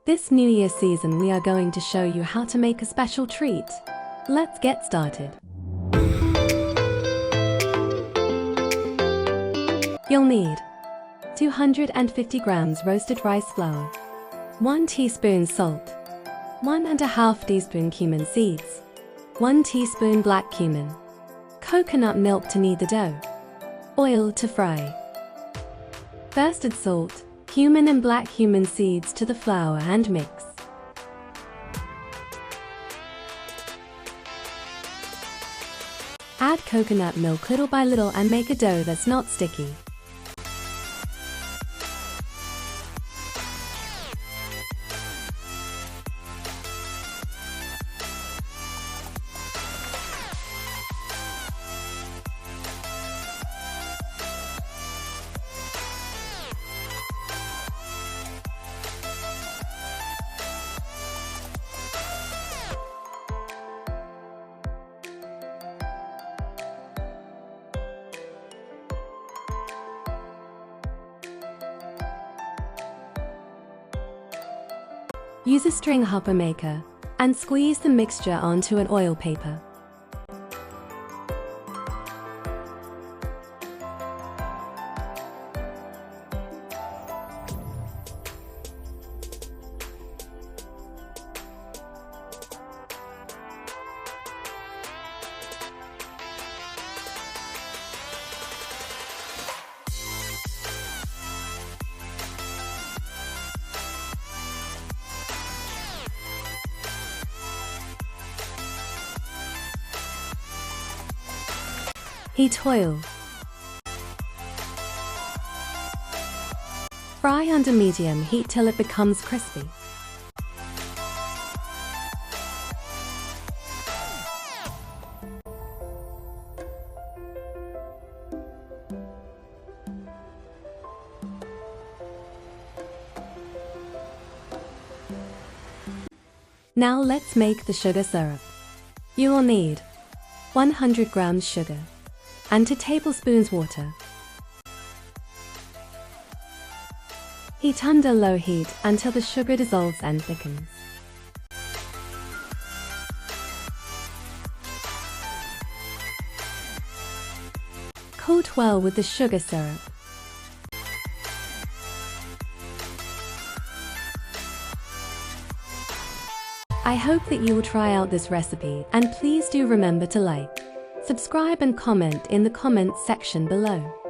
This New Year season we are going to show you how to make a special treat. Let's get started. You'll need 250 grams roasted rice flour, 1 teaspoon salt, 1½ teaspoon cumin seeds, 1 teaspoon black cumin, coconut milk to knead the dough, oil to fry. First add salt, cumin and black cumin seeds to the flour and mix. Add coconut milk little by little and make a dough that's not sticky. Use a string hopper maker and squeeze the mixture onto an oil paper. Heat oil. Fry under medium heat till it becomes crispy. Now let's make the sugar syrup. You will need 100 grams sugar and 2 tablespoons water. Heat under low heat until the sugar dissolves and thickens. Coat well with the sugar syrup. I hope that you will try out this recipe, and please do remember to like, subscribe and comment in the comments section below.